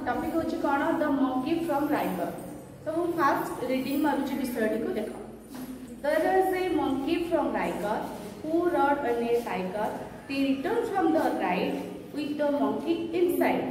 Topic होची कोन the monkey from राइगर। तो हम फास्ट रीडिंग मारुची विषयटी को देखो। There is a monkey from राइगर who rode on a tiger. They returned from the ride with the monkey inside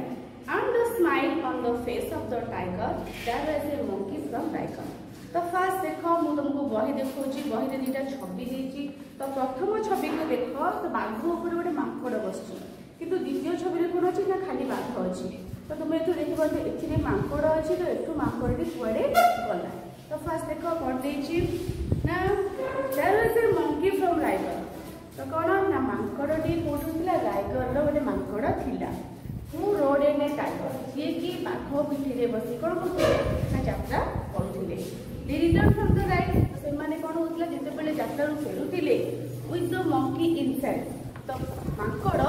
and the smile on the face of the tiger. There was a monkey from Raigad. तो fast देखो मु तुमको बही देखौची बही रे दीटा छवि देची। तो प्रथम छवि को देखो तो बाघ ऊपर गोटे मांकड़ बसची किंतु द्वितीय छवि रे कोन अछि ना खाली बाघ अछि। तो तुम एथु देखबो जे एथिरे मांकड़ अछि तो एथु मांकड़टी कुआडे गला। तो फास्ट देखो कोन देची ना there was a monkey from राइगर। तो कौन ना मांकड़टी कोठु थिला राइगर रो गोटे मांकड़ थिला who rode in a tiger जे कि बाघ पिठिरे बसी कोन करथि ना यात्रा करथिले। They return from the ride से माने कोन होतला जते बेले यात्रा रो फेरुथिले विथ द मंकी इनसाइड। तो मांकड़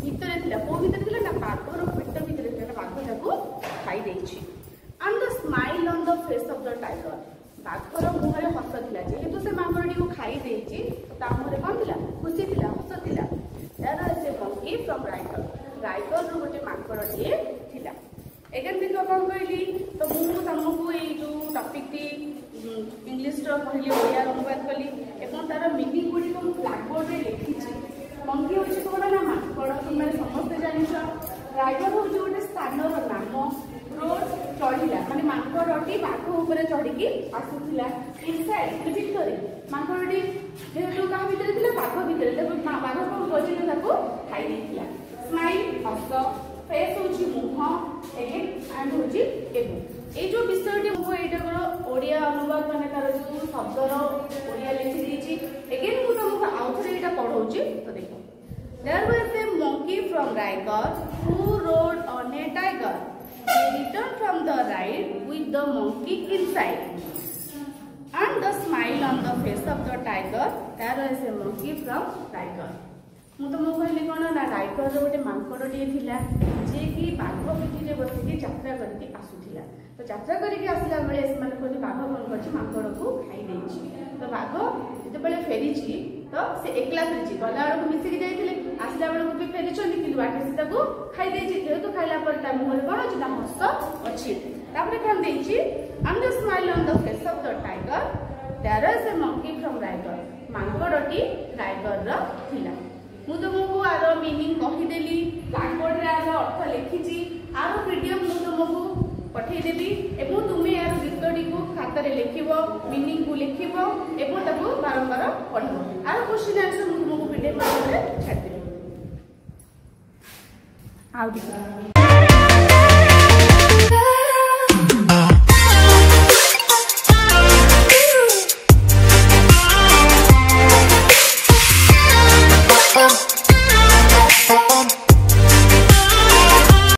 भितरे थिला को भितरे थिला ना बाघ रो पेट भितरे थिला बाघ ताको खाई देछि। And the smile on the face of the tiger बाघर मुहर हस थिला जेहेतु से मांकड़टी को खाई देछि ता मुहर कोन थिला खुशी थिला हस थिला। There is a monkey from Riga. Riga रो गोटे मांकड़टी थिला। एगेन देखो कोन कहली तो मु तुमको ए जो टॉपिक टी इंग्लिश रो कहली ओडिया अनुवाद कली एवं तार मीनिंग गुडी को ब्लैक बोर्ड रे लिखिछि। मंकी होछि कोन ना मांकड़ तुमे समस्त जानिछ। राइगर होछि गोटे स्थान रो नाम। रोड चढ़िला माने मांकड़टी बाघ ऊपर चढ़ी की आसुथिला इनसाइड भितरे मांकड़टी जेहेतु का भितरे थिला बाघ भितरे देखो बाघ को गजिले ताको खाई देथिला। स्माइल हस फेस होची मुह एगे एंड होची एबो ए जो विषयटी मु एटा को ओडिया अनुवाद माने तार जो शब्द रो ओडिया लिखि देछि। एगेन मु तुमको आउथरे एटा पढौची तो देखो। There was a monkey from राइगर who rode on a tiger. They returned from the ride with the monkey inside and the smile on the face of the tiger. There was a monkey from Raigad. मु तुमको कहली कोन ना rigor रो गोटे मांकड़टी थिला जे कि बाघ पिठिरे बसिकी यात्रा करके आसुथिला। तो यात्रा करके आसला बेले से माने कोनी बाघ कोन करछि मांकड़ को खाई देछि। तो बाघ जते बेले फेरिछि तो से एकला फेरिछि गला को मिसिकी जाइथिले आसला बेले को भी फेरिछन कि बाटे से ताको खाई देछि। जेहेतु खाइला पर ता मुहर कोन अछि ना हस अछि। तापरे कोन देछि and the smile on the face of the tiger. There is a monkey from Riga. मांकड़टी राइगर रो थिला। मु तुमको आर मीनिंग कहीदेली ब्लैक बोर्ड रे आर अर्थ लिखिछि। आर पीडीएफ मु तुमको पठेई देबी एवं तुमे यार गीतटी को खाता रे लिखिबो मीनिंग को लिखिबो एवं ताको बारंबार पढिबो। आर क्वेश्चन आंसर मु तुमको पीडीएफ रे छाडी देबो। आउ